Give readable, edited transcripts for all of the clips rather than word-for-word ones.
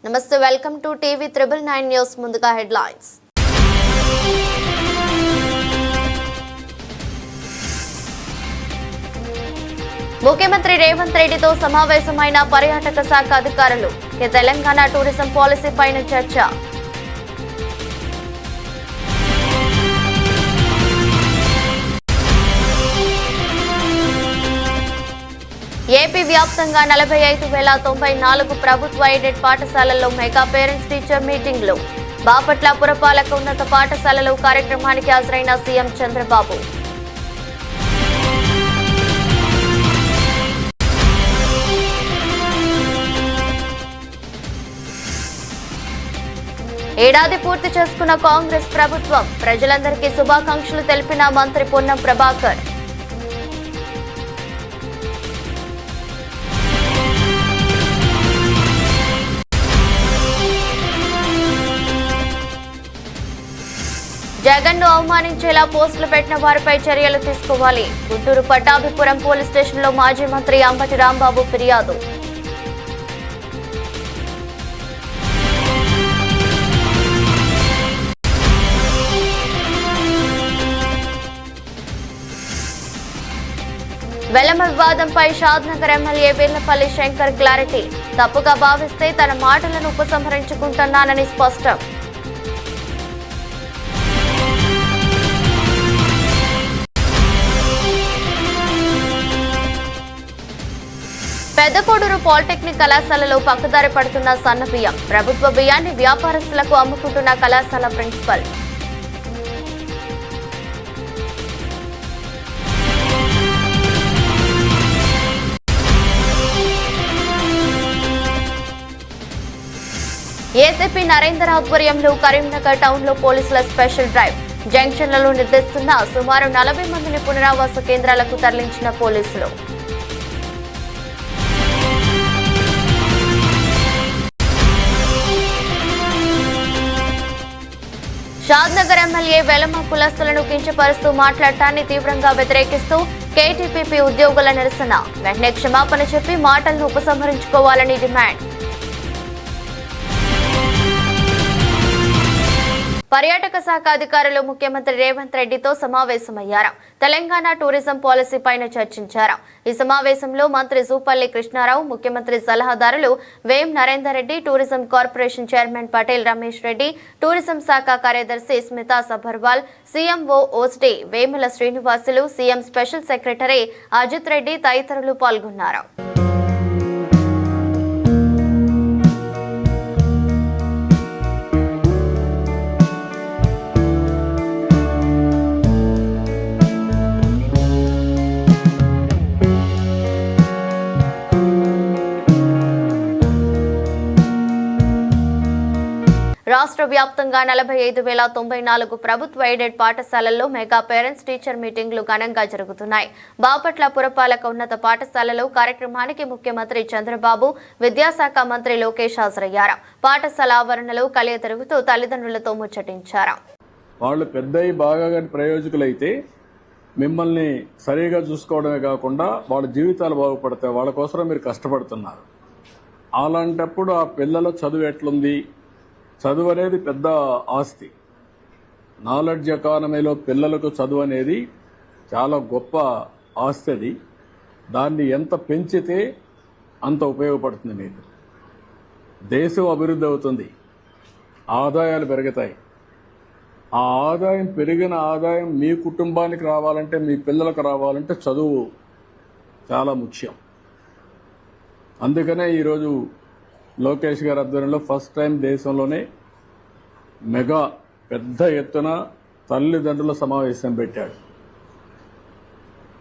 నమస్తే, welcome to TV 999 news. ముందుగా headlines. ముఖ్యమంత్రి రేవంత్ రెడ్డితో సమావేశమైన పర్యాటక శాఖ అధికారులు. తెలంగాణ టూరిజం పాలసీ పైన చర్చ. ఏపీ వ్యాప్తంగా 45,094 ప్రభుత్వ ఎయిడెడ్ పాఠశాలల్లో మెగా పేరెంట్స్ టీచర్ మీటింగ్లు. బాపట్ల పురపాలక ఉన్నత పాఠశాలలో కార్యక్రమానికి హాజరైన సీఎం చంద్రబాబు. ఏడాది పూర్తి చేసుకున్న కాంగ్రెస్ ప్రభుత్వం. ప్రజలందరికీ శుభాకాంక్షలు తెలిపిన మంత్రి పొన్నం ప్రభాకర్. జగన్ ను అవమానించేలా పోస్టులు పెట్టిన వారిపై చర్యలు తీసుకోవాలి. గుంటూరు పట్టాభిపురం పోలీస్ స్టేషన్లో మాజీ మంత్రి అంబటి రాంబాబు ఫిర్యాదు. వెలమ వివాదంపై షాద్నగర్ ఎమ్మెల్యే వీర్లపల్లి శంకర్ క్లారిటీ. తప్పుగా భావిస్తే తన మాటలను ఉపసంహరించుకుంటున్నానని స్పష్టం. పెద్దకోడూరు పాలిటెక్నిక్ కళాశాలలో పక్కదారి పడుతున్న సన్న బియ్యం. ప్రభుత్వ బియ్యాన్ని వ్యాపారస్తులకు అమ్ముకుంటున్న కళాశాల ప్రిన్సిపల్. ఏసీపీ నరేందర్ ఆధ్వర్యంలో కరీంనగర్ టౌన్ లో పోలీసుల స్పెషల్ డ్రైవ్. జంక్షన్లలో నిర్దేశిస్తున్న సుమారు 40 మందిని పునరావాస కేంద్రాలకు తరలించిన పోలీసులు. షాద్నగర్ ఎమ్మెల్యే వెలమ కులస్తులను కించపరుస్తూ మాట్లాడటాన్ని తీవ్రంగా వ్యతిరేకిస్తూ కేటీపీపీ ఉద్యోగుల నిరసన. వెంటనే క్షమాపణ చెప్పి మాటలను ఉపసంహరించుకోవాలని డిమాండ్. పర్యాటక శాఖ అధికారులు ముఖ్యమంత్రి రేవంత్ రెడ్డితో సమావేశమయ్యారు. తెలంగాణ టూరిజం పాలసీ పైన చర్చించారు. ఈ సమావేశంలో మంత్రి జూపల్లి కృష్ణారావు, ముఖ్యమంత్రి సలహాదారులు Vem Narender Reddy, tourism corporation chairman Patel Ramesh Reddy, tourism శాఖ కార్యదర్శి Smita Sabharwal, CMO OSD Vemula Srinivasulu, CM special secretary Ajit Reddy తదితరులు పాల్గొన్నారు. రాష్ట్ర వ్యాప్తంగా 45,094 ప్రభుత్వ ఎయిడెడ్ పాఠశాలల్లో మెగా పేరెంట్స్ టీచర్ మీటింగ్లు ఘనంగా జరుగుతున్నాయి. బాపట్ల పురపాలక ఉన్నత పాఠశాలలో కార్యక్రమానికి ముఖ్యమంత్రి చంద్రబాబు, విద్యాశాఖ మంత్రి లోకేష్ హాజరయ్యారు. పాఠశాల ఆవరణలో కలియ తిరుగుతూ తల్లిదండ్రులతో ముచ్చటించారు. వాళ్ళు పెద్దయి బాగా ప్రయోజకులైతే మిమ్మల్ని సరిగా చూసుకోవడమే కాకుండా వాళ్ళ జీవితాలు బాగుపడతాయి. వాళ్ళ కోసం మీరు కష్టపడుతున్నారు. అలాంటప్పుడు ఆ పిల్లల చదువు ఎట్లుంది? చదువు అనేది పెద్ద ఆస్తి. నాలెడ్జ్ ఎకానమీలో పిల్లలకు చదువు అనేది చాలా గొప్ప ఆస్తి. అది దాన్ని ఎంత పెంచితే అంత ఉపయోగపడుతుంది. మీకు దేశం అభివృద్ధి అవుతుంది, ఆదాయాలు పెరుగుతాయి. ఆ ఆదాయం పెరిగిన ఆదాయం మీ కుటుంబానికి రావాలంటే, మీ పిల్లలకు రావాలంటే చదువు చాలా ముఖ్యం. అందుకనే ఈరోజు లోకేష్ గారి ఆధ్వర్యంలో ఫస్ట్ టైం దేశంలోనే మెగా పెద్ద ఎత్తున తల్లిదండ్రుల సమావేశం పెట్టాడు.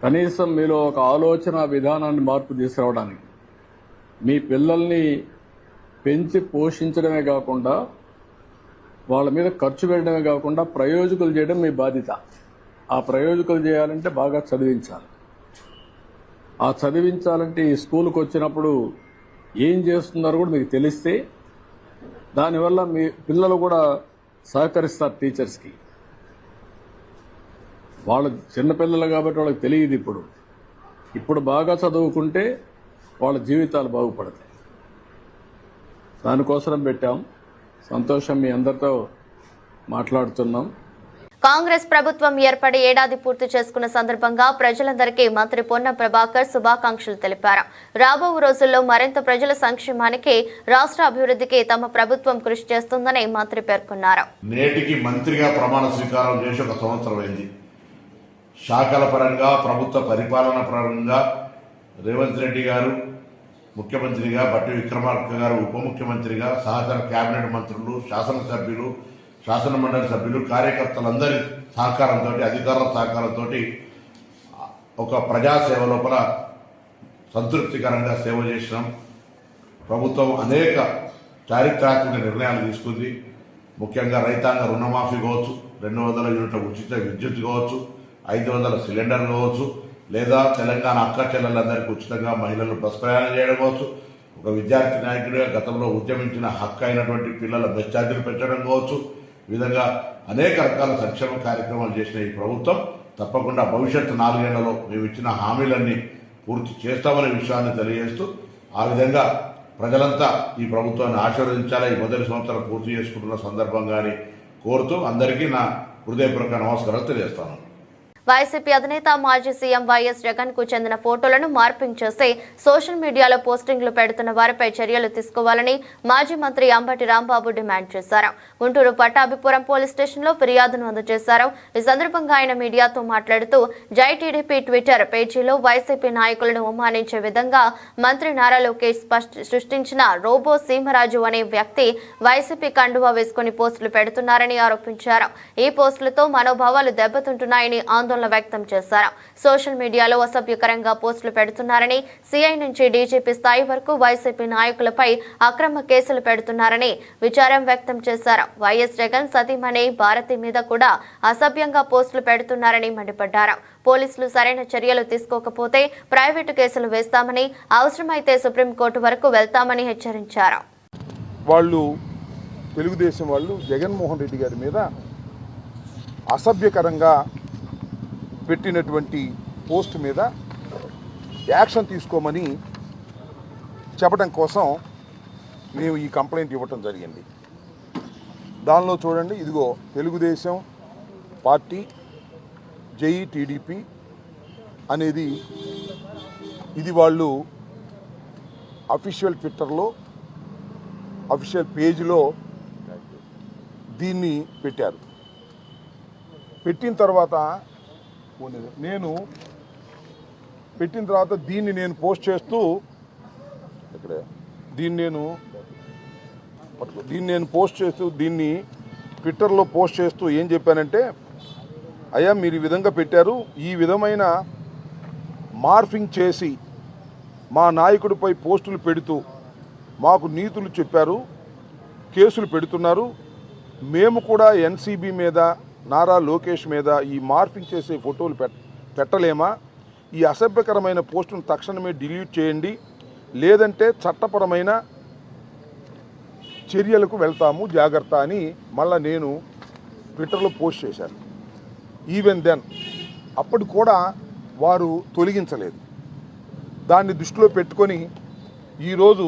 కనీసం మీలో ఒక ఆలోచన విధానాన్ని మార్పు తీసుకురావడానికి, మీ పిల్లల్ని పెంచి పోషించడమే కాకుండా వాళ్ళ మీద ఖర్చు పెట్టడమే కాకుండా ప్రయోజకులు చేయడం మీ బాధ్యత. ఆ ప్రయోజకులు చేయాలంటే బాగా చదివించాలి. ఆ చదివించాలంటే ఈ స్కూల్కి వచ్చినప్పుడు ఏం చేస్తున్నారో కూడా మీకు తెలిస్తే దానివల్ల మీ పిల్లలు కూడా సహకరిస్తారు టీచర్స్కి. వాళ్ళు చిన్నపిల్లలు కాబట్టి వాళ్ళకి తెలియదు. ఇప్పుడు బాగా చదువుకుంటే వాళ్ళ జీవితాలు బాగుపడతాయి. దానికోసం పెట్టాం. సంతోషం, మీ అందరితో మాట్లాడుతున్నాం. కాంగ్రెస్ ప్రభుత్వం ఏర్పడి ఏడాది పూర్తి చేసుకున్న సందర్భంగా ప్రజలందరికీ మంత్రి పొన్నం ప్రభాకర్ శుభాకాంక్షలు తెలిపారు. రాబో రోజుల్లో మరింత ప్రజల సంక్షేమానికి, రాష్ట్ర అభివృద్ధికి తమ ప్రభుత్వం కృషి చేస్తుందని మంత్రి పేర్కొన్నారు. నేటికి మంత్రిగా ప్రమాణ స్వీకారం చేసి 1 సంవత్సరం అయింది. శాఖల పరంగా, ప్రభుత్వ పరిపాలన పరంగా రేవంత్ రెడ్డి గారు ముఖ్యమంత్రిగా, బట్టి విక్రమార్క గారు ఉప ముఖ్యమంత్రిగా, సహచర కేబినెట్ మంత్రులు, శాసనసభ్యులు, శాసన మండలి సభ్యులు, కార్యకర్తలందరి సహకారంతో, అధికారుల సహకారంతో ఒక ప్రజాసేవ లోపల సంతృప్తికరంగా సేవ చేసినాం. ప్రభుత్వం అనేక చారిత్రాత్మక నిర్ణయాలు తీసుకుంది. ముఖ్యంగా రైతాంగ రుణమాఫీ కావచ్చు, 200 యూనిట్ల ఉచిత విద్యుత్ కావచ్చు, 500 సిలిండర్లు కావచ్చు, లేదా తెలంగాణ అక్క చెల్లెలందరికీ ఉచితంగా మహిళలు బస్ ప్రయాణం చేయడం కావచ్చు, ఒక విద్యార్థి నాయకుడిగా గతంలో ఉద్యమించిన హక్కు అయినటువంటి పిల్లల బస్ ఛార్జీలు పెంచడం కావచ్చు, ఈ విధంగా అనేక రకాల సంక్షేమ కార్యక్రమాలు చేసిన ఈ ప్రభుత్వం తప్పకుండా భవిష్యత్తు 4 ఏళ్లలో మేము ఇచ్చిన హామీలన్నీ పూర్తి చేస్తామనే విషయాన్ని తెలియజేస్తూ, ఆ విధంగా ప్రజలంతా ఈ ప్రభుత్వాన్ని ఆశీర్వదించాలని ఈ మొదటి సంవత్సరం పూర్తి చేసుకుంటున్న సందర్భంగానే కోరుతూ అందరికీ నా హృదయపూర్వక నమస్కారాలు తెలియజేస్తాను. వైసీపీ అధినేత మాజీ సీఎం వైఎస్ జగన్ కు చెందిన ఫోటోలను మార్పింగ్ చేసి సోషల్ మీడియాలో పోస్టింగ్లు పెడుతున్న వారిపై చర్యలు తీసుకోవాలని మాజీ మంత్రి అంబటి రాంబాబు డిమాండ్ చేశారు. గుంటూరు పట్టాభిపురం పోలీస్ స్టేషన్లో ఫిర్యాదును అందజేశారు. ఈ సందర్భంగా ఆయన మీడియాతో మాట్లాడుతూ, జై టీడీపీ ట్విట్టర్ పేజీలో వైసీపీ నాయకులను అవమానించే విధంగా మంత్రి నారా లోకేష్ సృష్టించిన రోబో సీమరాజు అనే వ్యక్తి వైసీపీ కండువా వేసుకుని పోస్టులు పెడుతున్నారని ఆరోపించారు. ఈ పోస్టులతో మనోభావాలు దెబ్బతింటున్నాయని ఆందోళన వ్యక్తం చేశారు. సోషల్ మీడియాలో అసభ్యకరంగా పోస్టులు పెడుతున్నారని, సీఐ నుంచి డీజీపీ స్థాయి వరకు వైసీపీ నాయకులపై అక్రమ కేసులు పెడుతున్నారని విచారం వ్యక్తం చేశారు. వైఎస్ జగన్ సతీమణి భారతి మీద కూడా అసభ్యంగా పోస్టులు పెడుతున్నారని మండిపడ్డారు. పోలీసులు సరైన చర్యలు తీసుకోకపోతే ప్రైవేటు కేసులు వేస్తామని, అవసరమైతే సుప్రీంకోర్టు వరకు వెళ్తామని హెచ్చరించారు. వాళ్ళు తెలుగుదేశం వాళ్ళు జగన్మోహన్ రెడ్డి గారి మీద అసభ్యకరంగా పెట్టినటువంటి పోస్ట్ మీద యాక్షన్ తీసుకోమని చెప్పడం కోసం మేము ఈ కంప్లైంట్ ఇవ్వటం జరిగింది. దానిలో చూడండి, ఇదిగో తెలుగుదేశం పార్టీ జై టీడీపీ అనేది ఇది వాళ్ళు అఫీషియల్ ట్విట్టర్లో అఫీషియల్ పేజీలో దీన్ని పెట్టారు. పెట్టిన తర్వాత దీన్ని నేను పోస్ట్ చేస్తూ దీన్ని ట్విట్టర్లో పోస్ట్ చేస్తూ ఏం చెప్పానంటే, అయ్యా మీరు ఈ విధంగా పెట్టారు, ఈ విధమైన మార్ఫింగ్ చేసి మా నాయకుడిపై పోస్టులు పెడుతూ మాకు నీతులు చెప్పారు, కేసులు పెడుతున్నారు. మేము కూడా ఎన్సీబీ మీద, నారా లోకేష్ మీద ఈ మార్ఫింగ్ చేసే ఫోటోలు పెట్టలేమా? ఈ అసభ్యకరమైన పోస్టును తక్షణమే డిలీట్ చేయండి, లేదంటే చట్టపరమైన చర్యలకు వెళ్తాము, జాగ్రత్త అని మళ్ళీ నేను ట్విట్టర్లో పోస్ట్ చేశాను. ఈవెన్ దెన్ అప్పుడు కూడా వారు తొలగించలేదు. దాన్ని దృష్టిలో పెట్టుకొని ఈరోజు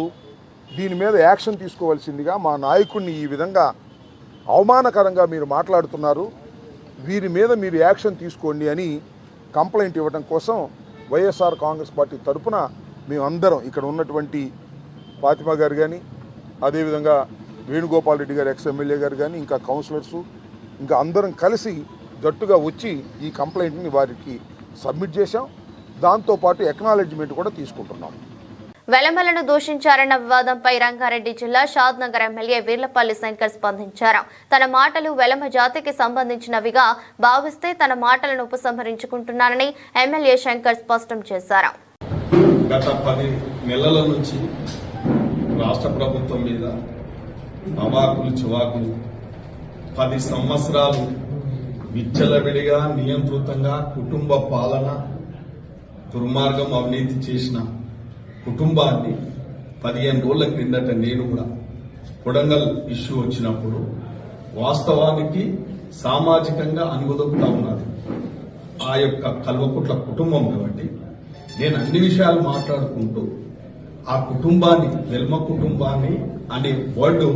దీని మీద యాక్షన్ తీసుకోవాల్సిందిగా, మా నాయకుడిని ఈ విధంగా అవమానకరంగా మీరు మాట్లాడుతున్నారు, వీరి మీద మీరు యాక్షన్ తీసుకోండి అని కంప్లైంట్ ఇవ్వడం కోసం వైఎస్ఆర్ కాంగ్రెస్ పార్టీ తరఫున మేమందరం ఇక్కడ ఉన్నటువంటి ఫాతిమా గారు కానీ, అదేవిధంగా వేణుగోపాల్ రెడ్డి గారు ఎక్స్-ఎమ్మెల్యే గారు కానీ, ఇంకా కౌన్సిలర్సు, ఇంకా అందరం కలిసి జట్టుగా వచ్చి ఈ కంప్లైంట్ని వారికి సబ్మిట్ చేశాం. దాంతోపాటు ఎక్నాలెడ్జ్మెంట్ కూడా తీసుకుంటున్నాం. వెలమలను దూషించారన్న వివాదంపై రంగారెడ్డి జిల్లా షాద్ నగర్ ఎమ్మెల్యే వీర్లపల్లి శంకర్ స్పందించారు. తన మాటలు వెలమ జాతికి సంబంధించినవిగా భావిస్తే తన మాటలను ఉపసంహరించుకుంటున్నారని ఎమ్మెల్యే శంకర్ స్పష్టం చేశారు. గత 10 నెలల నుంచి రాష్ట్ర ప్రభుత్వం మీద అవాకులు చివాకులు, 10 సంవత్సరాలు విచ్చలవిడిగా నియంత్రితంగా కుటుంబ పాలన, దుర్మార్గం, అవినీతి చేసిన కుటుంబాన్ని 15 రోజుల క్రిందట నేను కూడా కొడంగల్ ఇష్యూ వచ్చినప్పుడు వాస్తవానికి సామాజికంగా అనుగుదొక్కుతా ఉన్నది ఆ యొక్క కల్వకుట్ల కుటుంబం. కాబట్టి నేను అన్ని విషయాలు మాట్లాడుకుంటూ ఆ కుటుంబాన్ని, వెల్మ కుటుంబాన్ని అనే వర్డ్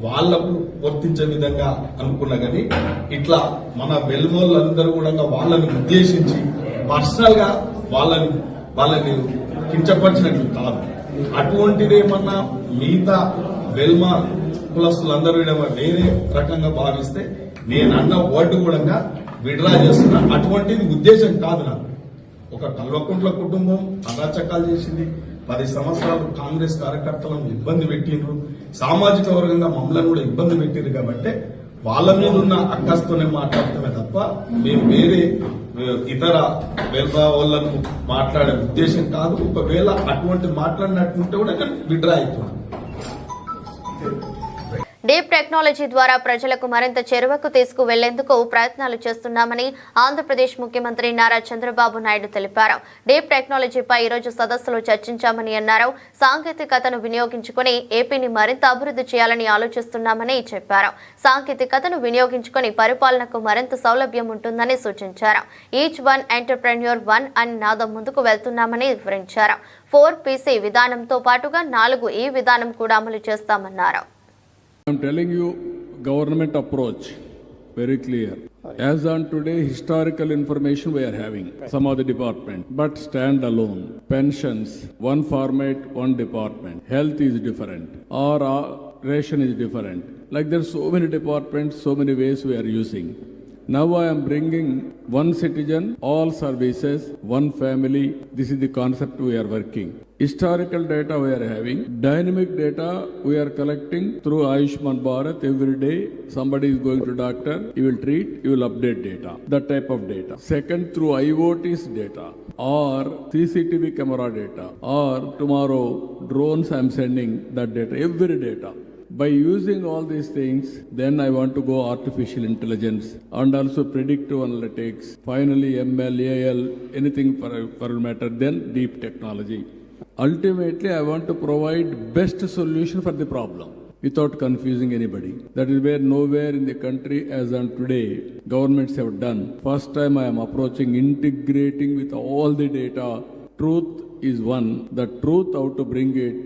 వాళ్లకు వర్తించే విధంగా అనుకున్నా కానీ ఇట్లా మన వెల్మోళ్ళందరూ కూడా వాళ్ళని ఉద్దేశించి పర్సనల్ గా వాళ్ళని కించపరిచినట్లు కాదు. అటువంటిది ఏమన్నా మిగతా వెల్మ కులస్తులందరూ వేరే రకంగా భావిస్తే నేను అన్న వర్డ్ కూడా విడ్రా చేస్తున్నా. అటువంటిది ఉద్దేశం కాదు నాకు. ఒక కల్వకుంట్ల కుటుంబం అరాచకాలు చేసింది, 10 సంవత్సరాలు కాంగ్రెస్ కార్యకర్తలను ఇబ్బంది పెట్టిండ్రు, సామాజిక వర్గంగా మమ్మల్ని కూడా ఇబ్బంది పెట్టిండ్రు. కాబట్టి వాళ్ళ మీద ఉన్న అక్కస్తోనే మాట్లాడతామే తప్ప మేము వేరే ఇతర వెల్బా వాళ్ళను మాట్లాడే ఉద్దేశం కాదు. ఒకవేళ అటువంటి మాట్లాడినట్టుంటే కూడా నేను విడ్రా అవుతున్నాను. డీప్ టెక్నాలజీ ద్వారా ప్రజలకు మరింత చేరువకు తీసుకువెళ్లేందుకు ప్రయత్నాలు చేస్తున్నామని ఆంధ్రప్రదేశ్ ముఖ్యమంత్రి నారా చంద్రబాబు నాయుడు తెలిపారు. డీప్ టెక్నాలజీపై ఈరోజు సదస్సులో చర్చించామని అన్నారు. సాంకేతికతను వినియోగించుకుని ఏపీని మరింత అభివృద్ధి చేయాలని ఆలోచిస్తున్నామని చెప్పారు. సాంకేతికతను వినియోగించుకుని పరిపాలనకు మరింత సౌలభ్యం ఉంటుందని సూచించారు. ఈచ్ వన్ ఎంటర్ప్రెన్యూర్ వన్ అని నాదం ముందుకు వెళ్తున్నామని వివరించారు. 4PC విధానంతో పాటుగా 4E విధానం కూడా అమలు చేస్తామన్నారు. I'm telling you, government approach very clear. As on today, historical information we are having, some of the department, but stand alone. Pensions, one format, one department. Health is different, or ration is different. Like there's so many departments, so many ways we are using. Now I am bringing one citizen, all services, one family. This is the concept we are working. Historical data we are having. Dynamic data we are collecting through Ayushman Bharat. Every day somebody is going to doctor, he will treat, he will update data. That type of data. Second, through IoT's data or CCTV camera data, or tomorrow drones I am sending that data, every data. By using all these things, then I want to go artificial intelligence and also predictive analytics, finally ML, AL, anything for a matter, then deep technology. Ultimately, I want to provide best solution for the problem without confusing anybody. That is where nowhere in the country as on today, governments have done. First time I am approaching integrating with all the data. Truth is one. The truth, how to bring it,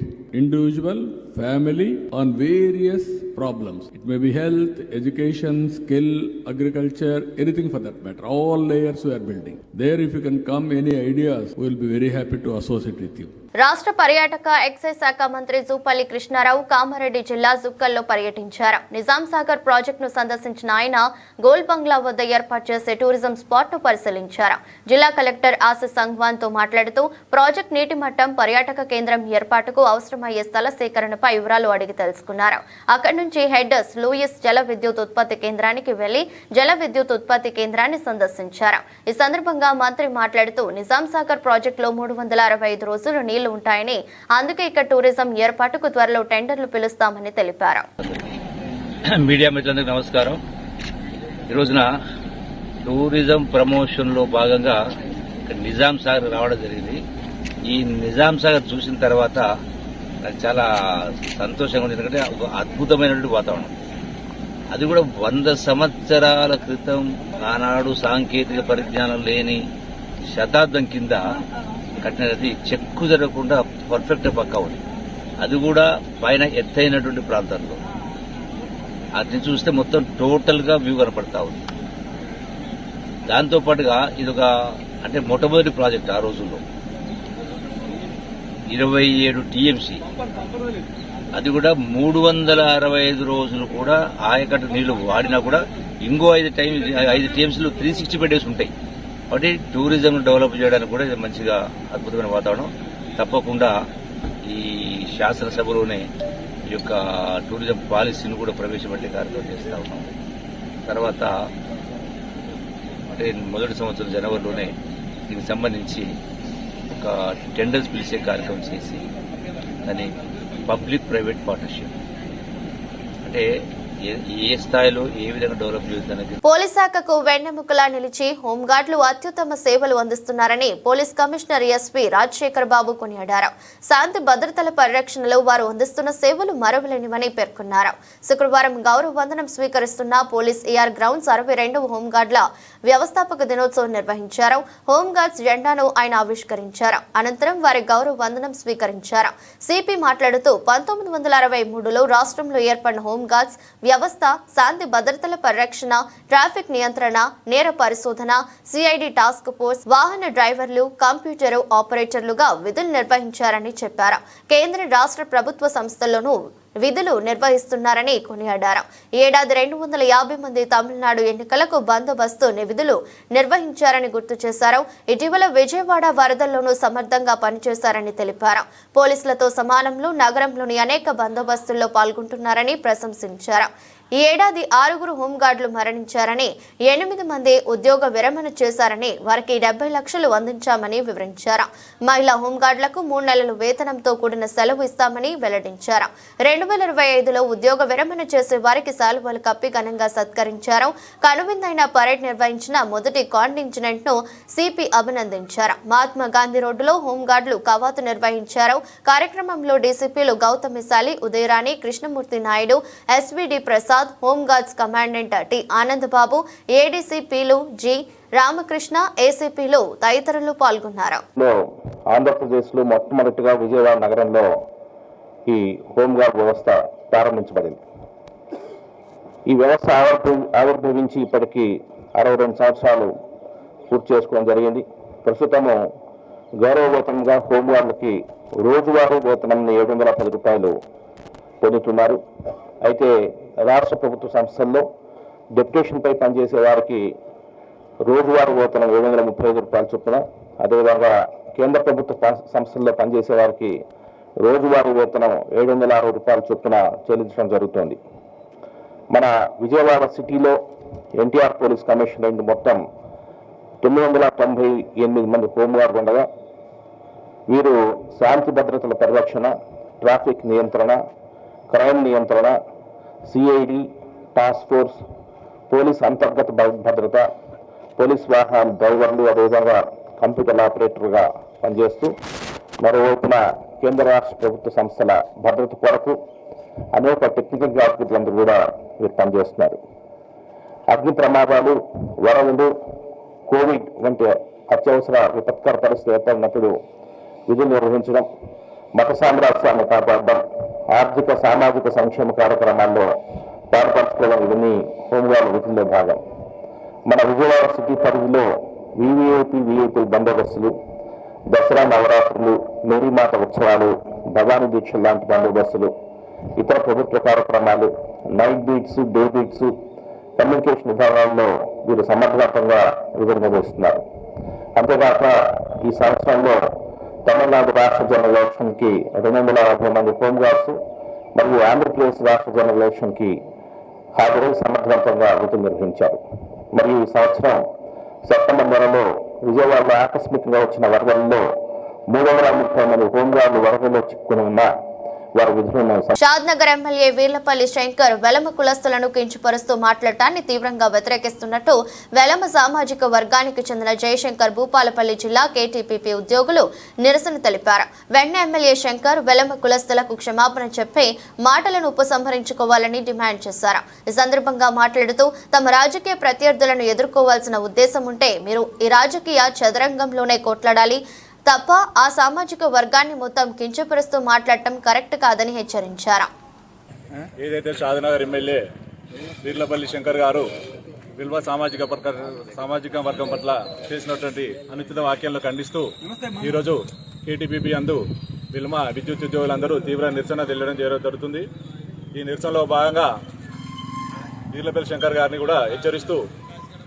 individual, family, on various problems. It may be health, education, skill, agriculture, anything for that matter. All layers we are building. There, if you can come, any ideas, we will be very happy to associate with you. రాష్ట్ర పర్యాటక excise శాఖ మంత్రి జూపల్లి కృష్ణారావు కామారెడ్డి జిల్లా జుక్కల్లో పర్యటించారు. నిజాం సాగర్ ప్రాజెక్టును సందర్శించిన ఆయన goal బంగ్లా వద్ద ఏర్పాటు చేసే టూరిజం స్పాట్ ను పరిశీలించారు. జిల్లా కలెక్టర్ ఆసిఫ్ సంగ్వాన్ తో మాట్లాడుతూ ప్రాజెక్ట్ నీటి మట్టం, పర్యాటక కేంద్రం ఏర్పాటుకు అవసరమయ్యే స్థల సేకరణపై వివరాలు అడిగి తెలుసుకున్నారు. అక్కడి నుంచి హెడ్డర్స్ లూయిస్ జల విద్యుత్ ఉత్పత్తి కేంద్రానికి వెళ్లి జల విద్యుత్ ఉత్పత్తి కేంద్రాన్ని సందర్శించారు. ఈ సందర్భంగా మంత్రి మాట్లాడుతూ నిజాం సాగర్ ప్రాజెక్టులో 365 రోజులు నీళ్లు ఉంటాయని, అందుకే ఇక్కడ టూరిజం ఏర్పాటుకు త్వరలో టెండర్లు పిలుస్తామని తెలిపారు. మీడియా మిత్రులందరికీ నమస్కారం. ఈ రోజున టూరిజం ప్రమోషన్ లో భాగంగా నిజాం సాగర్ రావడం జరిగింది. ఈ నిజాం సాగర్ చూసిన తర్వాత నాకు చాలా సంతోషంగా ఉంది. ఎందుకంటే ఒక అద్భుతమైనటువంటి వాతావరణం. అది కూడా 100 సంవత్సరాల క్రితం ఆనాడు సాంకేతిక పరిజ్ఞానం లేని శతాబ్దం కింద కట్టినది, చెక్కు జరగకుండా పర్ఫెక్ట్ పక్కా ఉంది. అది కూడా పైన ఎత్తైనటువంటి ప్రాంతాల్లో. అది చూస్తే మొత్తం టోటల్ గా వ్యూ కనపడతా ఉంది. దాంతో పాటుగా ఇదొక అంటే మొట్టమొదటి ప్రాజెక్ట్ ఆ రోజుల్లో 27 TMC. అది కూడా 365 రోజులు కూడా ఆయకట్టు నీళ్లు వాడినా కూడా ఇంకో 5 TMCలు 365 days ఉంటాయి. కాబట్టి టూరిజం డెవలప్ చేయడానికి కూడా ఇది మంచిగా అద్భుతమైన వాతావరణం. తప్పకుండా ఈ శాసనసభలోనే ఈ యొక్క టూరిజం పాలసీని కూడా ప్రవేశపెట్టే కార్యక్రమం చేస్తా ఉన్నాం. తర్వాత అంటే మొదటి సంవత్సరం జనవరిలోనే దీనికి సంబంధించి ఒక టెండర్స్ పిలిచే కార్యక్రమం చేసి దాన్ని పబ్లిక్ ప్రైవేట్ పార్ట్నర్షిప్ అంటే ఏ స్థాయిలో ఏ విధంగా డెవలప్ చేస్తుందనేది పోలీస్ శాఖకు వెన్నెముకలా నిలిచి హోంగార్డులు అత్యుత్తమ సేవలు అందిస్తున్నారని పోలీస్ కమిషనర్ ఎస్పీ రాజశేఖర్ బాబు కొనియాడారు. శాంతి భద్రతల పరిరక్షణలో వారు అందిస్తున్న సేవలు మరవలేనివని పేర్కొన్నారు. శుక్రవారం గౌరవ వందనం స్వీకరిస్తున్న పోలీస్ ఏఆర్ గ్రౌండ్స్ 62వ హోంగార్డుల వ్యవస్థాపక దినోత్సవం నిర్వహించారు. హోంగార్డ్స్ జెండాను ఆయన ఆవిష్కరించారు. అనంతరం వారి గౌరవ వందనం స్వీకరించారు. సిపి మాట్లాడుతూ 1963లో రాష్ట్రంలో ఏర్పడిన హోంగార్డ్స్ వ్యవస్థ శాంతి భద్రతల పరిరక్షణ, ట్రాఫిక్ నియంత్రణ, నేర పరిశోధన, సిఐడి టాస్క్ ఫోర్స్, వాహన డ్రైవర్లు, కంప్యూటర్ ఆపరేటర్లుగా విధులు నిర్వహించారని చెప్పారు. కేంద్ర రాష్ట్ర ప్రభుత్వ సంస్థల్లోనూ విధులు నిర్వహిస్తున్నారని కొనియాడారు. ఏడాది 250 మంది తమిళనాడు ఎన్నికలకు బందోబస్తు విధులు నిర్వహించారని గుర్తు చేశారు. ఇటీవల విజయవాడ వరదల్లోనూ సమర్థంగా పనిచేశారని తెలిపారు. పోలీసులతో సమానంలో నగరంలోని అనేక బందోబస్తుల్లో పాల్గొంటున్నారని ప్రశంసించారు. ఈ ఏడాది 6 హోంగార్డులు మరణించారని, 8 మంది ఉద్యోగ విరమణ చేశారని, వారికి 70 లక్షలు అందించామని వివరించారు. మహిళా హోంగార్డులకు 3 నెలల వేతనంతో కూడిన సెలవు ఇస్తామని వెల్లడించారు. 2025లో ఉద్యోగ విరమణ చేసే వారికి శాలువాలు కప్పి ఘనంగా సత్కరించారు. కనువిందైన పరేడ్ నిర్వహించిన మొదటి కాంటింజెంట్ ను సిపి అభినందించారు. మహాత్మా గాంధీ రోడ్డులో హోంగార్డులు కవాతు నిర్వహించారు. కార్యక్రమంలో డీసీపీలు Gautami Shali, Udaya Rani, Krishnamurthy Naidu, SVD Prasad, home guards commandant T Anand Babu, ఏడీసీపీలు జి రామకృష్ణ, ఏసీపీలు తదితరులు పాల్గొన్నారు. ఆంధ్రప్రదేశ్లో మొట్టమొదటిగా విజయవాడ నగరంలో ఈ హోంగార్డ్ వ్యవస్థ ప్రారంభించబడింది. ఈ వ్యవస్థ ఆవిర్భవించి ఇప్పటికీ 62 సంవత్సరాలు పూర్తి చేసుకోవడం జరిగింది. ప్రస్తుతము గౌరవ వేతనంగా హోంగార్డులకి రోజువారీ వేతనం 710 రూపాయలు పొందుతున్నారు. అయితే రాష్ట్ర ప్రభుత్వ సంస్థల్లో డెప్యుటేషన్పై పనిచేసే వారికి రోజువారీ వేతనం 735 రూపాయల చొప్పున, అదేవిధంగా కేంద్ర ప్రభుత్వ సంస్థల్లో పనిచేసే వారికి రోజువారీ వేతనం 760 రూపాయల చొప్పున చెల్లించడం జరుగుతోంది. మన విజయవాడ సిటీలో ఎన్టీఆర్ పోలీస్ కమిషనరేట్ మొత్తం 998 మంది హోంగార్డు ఉండగా వీరు శాంతి భద్రతల పరిరక్షణ, ట్రాఫిక్ నియంత్రణ, క్రైమ్ నియంత్రణ, సిఐడి టాస్క్ ఫోర్స్, పోలీస్ అంతర్గత భద్రత, పోలీస్ వాహనాల డ్రైవర్లు, అదేవిధంగా కంప్యూటర్ ఆపరేటర్గా పనిచేస్తూ మరోవైపున కేంద్ర రాష్ట్ర ప్రభుత్వ సంస్థల భద్రత కొరకు అనేక టెక్నికల్ జాగ్రత్తలందరూ కూడా వీరు పనిచేస్తున్నారు. అగ్ని ప్రమాదాలు, వరదలు, కోవిడ్ వంటి అత్యవసర విపత్కర పరిస్థితి ఏర్పడినప్పుడు విధులు నిర్వహించడం, మత సామ్రాజ్యాన్ని కాపాడడం, ఆర్థిక సామాజిక సంక్షేమ కార్యక్రమాల్లో పాల్పంచుకోవడం ఇవన్నీ హోంగార్డు విధుల్లో భాగం. మన విజయవాడ సిటీ పరిధిలో విఐపీ బందోబస్తులు, దసరా నవరాత్రులు, మేరీమాత ఉత్సవాలు, భవానీ దీక్షలు లాంటి బందోబస్తులు, ఇతర ప్రభుత్వ కార్యక్రమాలు, night beats, day beats, communication విభాగాల్లో వీరు సమర్థవంతంగా విధులు నిర్వహిస్తున్నారు. అంతేకాక ఈ సంవత్సరంలో తమిళనాడు రాష్ట్ర జనరల్ ఎలక్షన్కి 250 మంది హోంగార్డ్స్ మరియు ఆంధ్రప్రదేశ్ రాష్ట్ర జనరల్ ఎలక్షన్కి హాజరై సమర్థవంతంగా విధులు నిర్వహించారు. మరియు ఈ సంవత్సరం సెప్టెంబర్ నెలలో విజయవాడలో ఆకస్మికంగా వచ్చిన వరదల్లో 330 మంది హోంగార్డులు వరదల్లో చిక్కుకుని ఉన్న వారి విధులను షాద్నగర్ ఎమ్మెల్యే వీర్లపల్లి శంకర్ వెలమ కులస్తులను కించపరుస్తూ మాట్లాడటాన్ని తీవ్రంగా వ్యతిరేకిస్తున్నట్టు వెలమ సామాజిక వర్గానికి చెందిన జయశంకర్ భూపాలపల్లి జిల్లా కేటీపీపీ ఉద్యోగులు నిరసన తెలిపారు. వెంటనే ఎమ్మెల్యే శంకర్ వెలమ కులస్తులకు క్షమాపణ చెప్పి మాటలను ఉపసంహరించుకోవాలని డిమాండ్ చేశారు. ఈ సందర్భంగా మాట్లాడుతూ తమ రాజకీయ ప్రత్యర్థులను ఎదుర్కోవాల్సిన ఉద్దేశం ఉంటే మీరు ఈ రాజకీయ చదరంగంలోనే కొట్లాడాలి తప్ప ఆ సామాజిక వర్గాన్ని మొత్తం కించపరుస్తూ మాట్లాడటం కరెక్ట్ కాదని హెచ్చరించారు. ఏదైతే షాద్నగర్ ఎమ్మెల్యే వీర్లపల్లి శంకర్ గారు విలువ సామాజిక వర్గం పట్ల చేసినటువంటి అనుచిత వ్యాఖ్యలను ఖండిస్తూ ఈరోజు కేటీపీపీ అందు విలువ విద్యుత్ ఉద్యోగులందరూ తీవ్ర నిరసన తెలియడం జరుగుతుంది. ఈ నిరసనలో భాగంగా వీర్లపల్లి శంకర్ గారిని కూడా హెచ్చరిస్తూ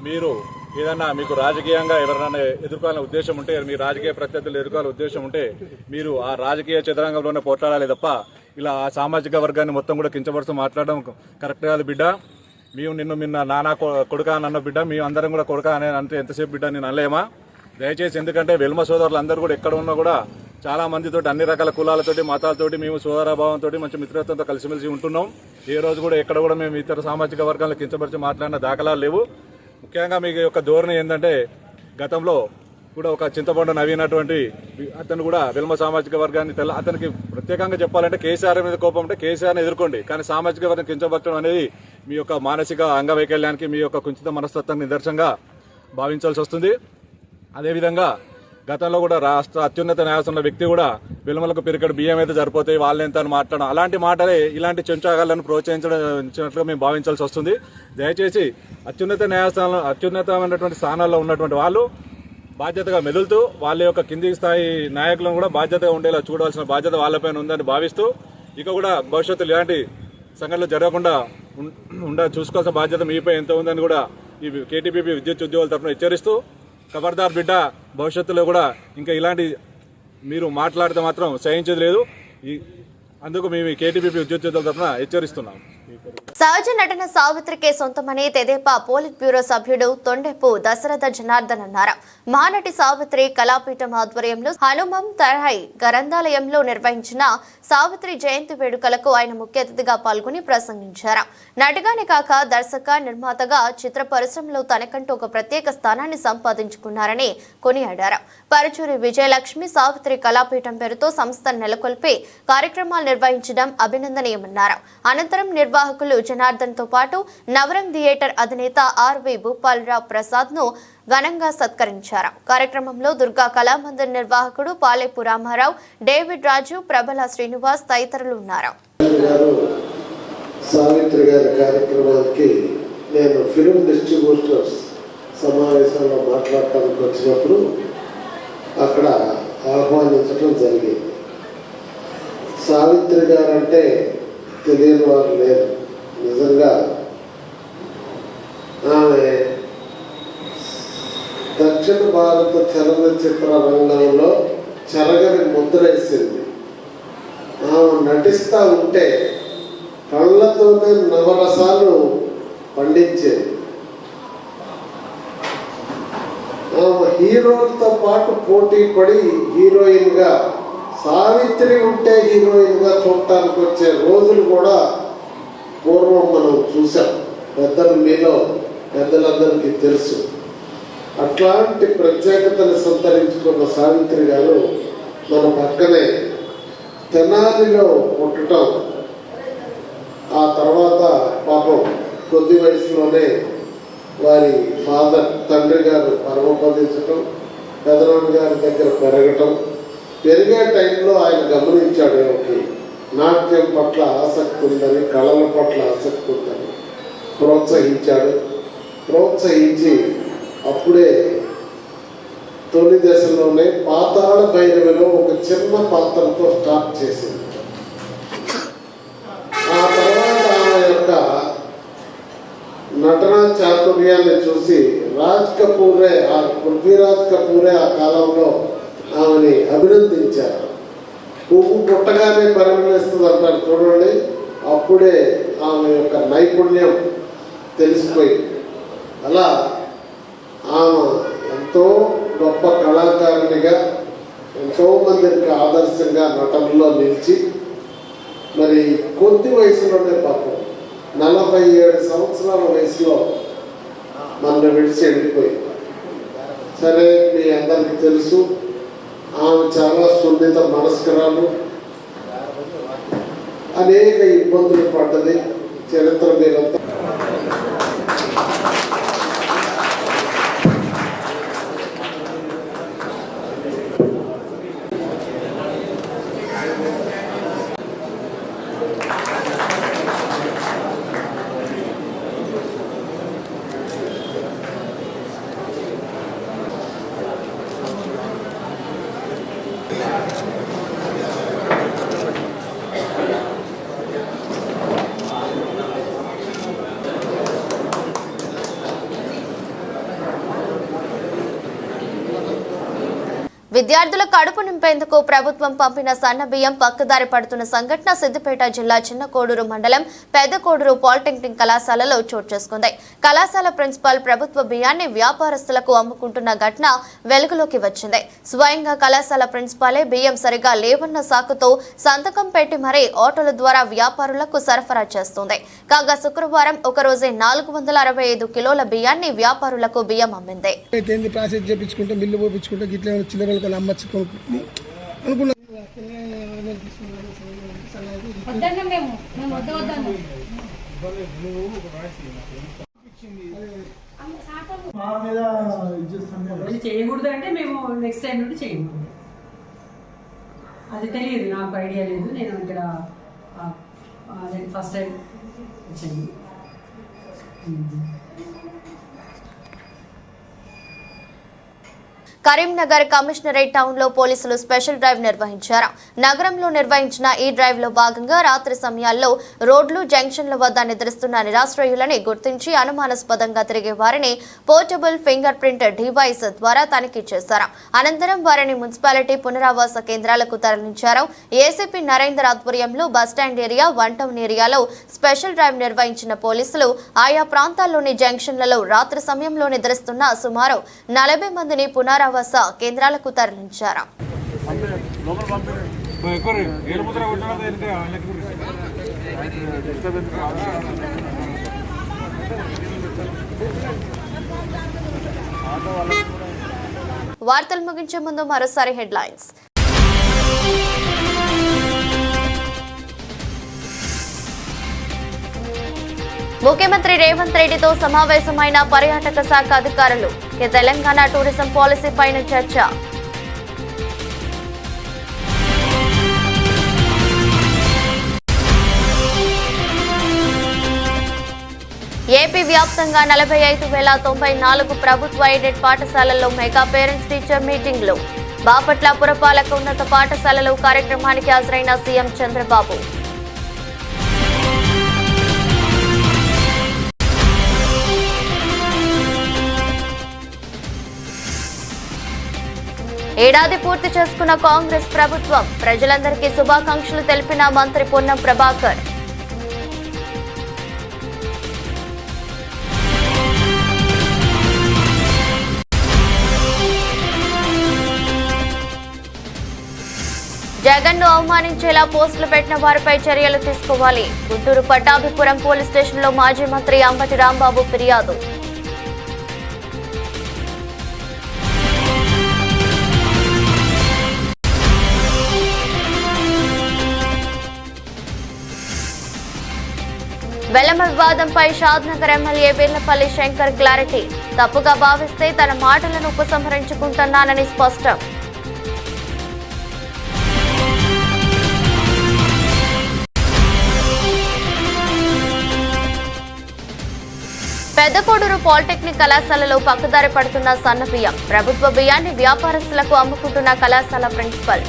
మీరు ఏదన్నా మీకు రాజకీయంగా ఎవరైనా ఎదుర్కోవాలనే ఉద్దేశం ఉంటే, మీ రాజకీయ ప్రత్యర్థులు ఎదుర్కోవాలనే ఉద్దేశం ఉంటే మీరు ఆ రాజకీయ చదరంగంలోనే పోట్లాడాలి తప్ప ఇలా ఆ సామాజిక వర్గాన్ని మొత్తం కూడా కించపరుస్తూ మాట్లాడడం కరెక్ట్ కాదు బిడ్డ. మేము నిన్న నానా కొడుక అన్న బిడ్డ, మేము అందరం కూడా కొడుక అనే అంటే ఎంతసేపు బిడ్డ నేను అనలేమా? దయచేసి, ఎందుకంటే వెల్మ సోదరులు అందరూ కూడా ఎక్కడ ఉన్నా కూడా చాలా మందితోటి అన్ని రకాల కులాలతోటి మతాలతోటి మేము సోదరభావంతో మంచి మిత్రత్వంతో కలిసిమెలిసి ఉంటున్నాం. ఏ రోజు కూడా ఎక్కడ కూడా మేము ఇతర సామాజిక వర్గాలను కించపరిచి మాట్లాడిన దాఖలాలు లేవు. ముఖ్యంగా మీకు యొక్క ధోరణి ఏంటంటే గతంలో కూడా ఒక చింతపండు నవ్వినటువంటి అతను కూడా వెల్మ సామాజిక వర్గాన్ని అతనికి ప్రత్యేకంగా చెప్పాలంటే కేసీఆర్ మీద కోపం అంటే కేసీఆర్ని ఎదుర్కోండి, కానీ సామాజిక వర్గం కించపరచడం అనేది మీ యొక్క మానసిక అంగవైకల్యానికి మీ యొక్క కుంచిత మనస్తత్వాన్ని నిదర్శనంగా భావించాల్సి వస్తుంది. అదేవిధంగా గతంలో కూడా రాష్ట్ర అత్యున్నత న్యాయస్థానం వ్యక్తి కూడా వెలుమలకు పిరికడు బియ్యం అయితే సరిపోతాయి వాళ్ళెంత అని మాట్లాడడం, అలాంటి మాటలే ఇలాంటి చెంచాగాలను ప్రోత్సహించినట్లుగా మేము భావించాల్సి వస్తుంది. దయచేసి అత్యున్నతమైనటువంటి స్థానాల్లో ఉన్నటువంటి వాళ్ళు బాధ్యతగా మెదులుతూ వాళ్ళ యొక్క కింది స్థాయి నాయకులను కూడా బాధ్యతగా ఉండేలా చూడాల్సిన బాధ్యత వాళ్ళపైన ఉందని భావిస్తూ ఇక కూడా భవిష్యత్తులో ఇలాంటి సంఘటనలు జరగకుండా చూసుకోవాల్సిన బాధ్యత మీపై ఎంత ఉందని కూడా ఈ కేటీపీపీ విద్యుత్ ఉద్యోగుల తరఫున హెచ్చరిస్తూ ఖబర్దార్ బిడ్డ, భవిష్యత్తులో కూడా ఇంకా ఇలాంటి మీరు మాట్లాడితే మాత్రం సహించేది లేదు. అందుకు మేము కేటీపీపీ విద్యుత్ ఉద్యోగుల తరఫున హెచ్చరిస్తున్నాం. సహజ నటన సావిత్రికే సొంతమని తెదేపా పోలిట్ బ్యూరో సభ్యుడు తొండెపు దశరథ జనార్దన్ అన్నారు. మహానటి సావిత్రి కళాపీఠం ఆధ్వర్యంలో హనుమం తరహై గ్రంథాలయంలో నిర్వహించిన సావిత్రి జయంతి వేడుకలకు ఆయన ముఖ్య అతిథిగా పాల్గొని ప్రసంగించారు. నటిగానే కాక దర్శక నిర్మాతగా చిత్ర పరిశ్రమలో తనకంటూ ఒక ప్రత్యేక స్థానాన్ని సంపాదించుకున్నారని కొనియాడారు. పరుచూరి విజయలక్ష్మి సావిత్రి కళాపీఠం పేరుతో సంస్థను నెలకొల్పి కార్యక్రమాలు నిర్వహించడం అభినందనీయమన్నారు. అనంతరం నిర్వాహకులు జనార్దన్ తో పాటు నవరంగ్ థియేటర్ అధినేత ఆర్వి భూపాలరావు ప్రసాద్ ను ఘనంగా సత్కరించారు. కార్యక్రమంలో దుర్గా కళామందిర్ నిర్వాహకుడు పాలేపు రామారావు, డేవిడ్ రాజు, ప్రబల శ్రీనివాస్ తదితరులు ఉన్నారు. సావిత్రి గారి కార్యక్రమానికి నేను ఫిల్మ్ డిస్ట్రిబ్యూటర్స్ సమావేశంలో మాట్లాడటానికి వచ్చినప్పుడు అక్కడ ఆహ్వానించడం జరిగింది. సావిత్రి గారు అంటే తెలియని వారు లేరు. నిజంగా ఆమె దక్షిణ భారత చలనచిత్ర రంగంలో చెరగని ముద్రేసింది. ఆమె నటిస్తూ ఉంటే కళ్ళతోనే నవరసాలు పండించేది. ఆమె హీరోలతో పాటు పోటీ పడి హీరోయిన్గా, సావిత్రి ఉంటే హీరోయిన్గా చూడటానికి వచ్చే రోజులు కూడా పూర్వం మనం చూసాం. పెద్దలు మీలో పెద్దలందరికీ తెలుసు. అట్లాంటి ప్రత్యేకతను సంతరించుకున్న సావిత్రి గారు మన పక్కనే తెనాలిలో పుట్టడం, ఆ తర్వాత పాపం కొద్ది వయసులోనే వారి ఫాదర్ తండ్రి గారు పరమపదించటం, పెదనాన్న గారి దగ్గర పెరగటం, పెరిగే టైంలో ఆయన గమనించాడు ఏమిటి నాట్యం పట్ల ఆసక్తి ఉందని, కళల పట్ల ఆసక్తి ఉందని ప్రోత్సహించాడు. ప్రోత్సహించి అప్పుడే తొలి దశలోనే పాతాళ భైరవిలో ఒక చిన్న పాత్రతో స్టార్ట్ చేసింది. ఆ తర్వాత ఆమె యొక్క నటనా చాతుర్యాన్ని చూసి పృథ్వీరాజ్ కపూరే ఆ కాలంలో ఆమెని అభినందించారు. పువ్వు పుట్టగానే పరిమళిస్తుంది అంటారు చూడండి, అప్పుడే ఆమె యొక్క నైపుణ్యం తెలిసిపోయింది. అలా ఆమె ఎంతో గొప్ప కళాకారునిగా ఎంతో మందికి ఆదర్శంగా నటనలో నిలిచి మరి కొద్ది వయసులోనే పాపం 47 సంవత్సరాల వయసులో మనల్ని విడిచి వెళ్ళిపోయింది. సరే, మీ అందరికీ తెలుసు ఆమె చాలా సున్నిత మనస్కరాలు, అనేక ఇబ్బందులు పడ్డది. చరిత్ర మీరంతా విద్యార్థుల కడుపు నింపేందుకు ప్రభుత్వం పంపిన సన్న బియ్యం పక్కదారి పడుతున్న సంఘటన సిద్దిపేట జిల్లా చిన్న కోడూరు మండలం పెద్ద కోడూరు పాలిటెక్నిక్ కళాశాలలో చోటు చేసుకుంది. కళాశాల ప్రిన్సిపాల్ ప్రభుత్వ బియ్యాన్ని వ్యాపారస్తులకు అమ్ముకుంటున్న ఘటన వెలుగులోకి వచ్చింది. స్వయంగా కళాశాల ప్రిన్సిపాలే బియ్యం సరిగా లేవన్న సాకుతో సంతకం పెట్టి మరీ ఆటోల ద్వారా వ్యాపారులకు సరఫరా చేస్తుంది. కాగా శుక్రవారం ఒకరోజే 465 కిలోల బియ్యాన్ని వ్యాపారులకు బియ్యం అమ్మింది. చేయకూడదు అంటే మేము నెక్స్ట్ టైం నుండి చేయకూడదు. అది తెలియదు, నాకు ఐడియా లేదు. నేను ఇక్కడ ఫస్ట్ టైం వచ్చాను. కరీంనగర్ కమిషనరేట్ టౌన్ లో పోలీసులు స్పెషల్ డ్రైవ్ నిర్వహించారు. నగరంలో నిర్వహించిన ఈ డ్రైవ్ లో భాగంగా రాత్రి సమయాల్లో రోడ్లు, జంక్షన్ల వద్ద నిద్రిస్తున్న నిరాశ్రయులని గుర్తించి అనుమానాస్పదంగా తిరిగే వారిని పోర్టబుల్ ఫింగర్ ప్రింట్ డివైస్ ద్వారా తనిఖీ చేశారు. అనంతరం వారిని మున్సిపాలిటీ పునరావాస కేంద్రాలకు తరలించారు. ఏసీపీ నరేందర్ ఆధ్వర్యంలో బస్టాండ్ ఏరియా, వన్ టౌన్ ఏరియాలో స్పెషల్ డ్రైవ్ నిర్వహించిన పోలీసులు ఆయా ప్రాంతాల్లోని జంక్షన్లలో రాత్రి సమయంలో నిద్రిస్తున్న సుమారు 40 మందిని పునరావాస కేంద్రాలకు తరలించారు. వార్తలు ముగించే ముందు మరోసారి హెడ్లైన్స్. ముఖ్యమంత్రి రేవంత్ రెడ్డితో సమావేశమైన పర్యాటక శాఖ అధికారులు. తెలంగాణ టూరిజం పాలసీ పైన చర్చ. ఏపీ వ్యాప్తంగా 45,094 ప్రభుత్వ ఎయిడెడ్ పాఠశాలల్లో మెగా పేరెంట్స్ టీచర్ మీటింగ్లు. బాపట్ల పురపాలక ఉన్నత పాఠశాలలో కార్యక్రమానికి హాజరైన సీఎం చంద్రబాబు. ఏడాది పూర్తి చేసుకున్న కాంగ్రెస్ ప్రభుత్వం. ప్రజలందరికీ శుభాకాంక్షలు తెలిపిన మంత్రి పొన్నం ప్రభాకర్. జగన్ను అవమానించేలా పోస్టులు పెట్టిన వారిపై చర్యలు తీసుకోవాలి. గుంటూరు పట్టాభిపురం పోలీస్ స్టేషన్లో మాజీ మంత్రి అంబటి రాంబాబు ఫిర్యాదు. వెల్లమ వివాదంపై షాద్నగర్ ఎమ్మెల్యే వీర్లపల్లి శంకర్ క్లారిటీ. తప్పుగా భావిస్తే తన మాటలను ఉపసంహరించుకుంటున్నానని స్పష్టం. పెద్దకోడూరు పాలిటెక్నిక్ కళాశాలలో పక్కదారి పడుతున్న సన్న బియ్యం. ప్రభుత్వ బియ్యాన్ని వ్యాపారస్తులకు అమ్ముకుంటున్న కళాశాల ప్రిన్సిపల్.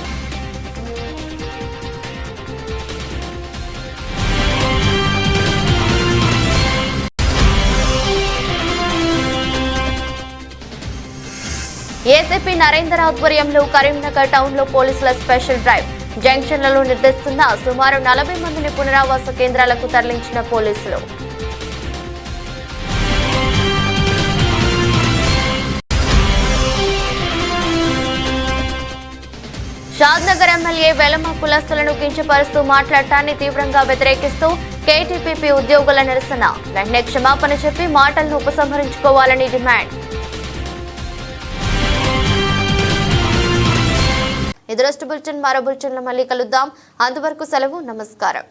ఏసీపీ నరేందర్ ఆధ్వర్యంలో కరీంనగర్ టౌన్ లో పోలీసుల స్పెషల్ డ్రైవ్. జంక్షన్లలో నిర్దేశిస్తున్న సుమారు 40 మందిని పునరావాస కేంద్రాలకు తరలించిన పోలీసులు. షాద్నగర్ ఎమ్మెల్యే వెలమ కులస్తులను కించపరుస్తూ మాట్లాడటాన్ని తీవ్రంగా వ్యతిరేకిస్తూ కేటీపీపీ ఉద్యోగుల నిరసన. వెంటనే క్షమాపణ చెప్పి మాటలను ఉపసంహరించుకోవాలని డిమాండ్. ఇది బులెటిన్. మరో బులెటిన్లో మళ్ళీ కలుద్దాం. అంతవరకు సెలవు. నమస్కారం.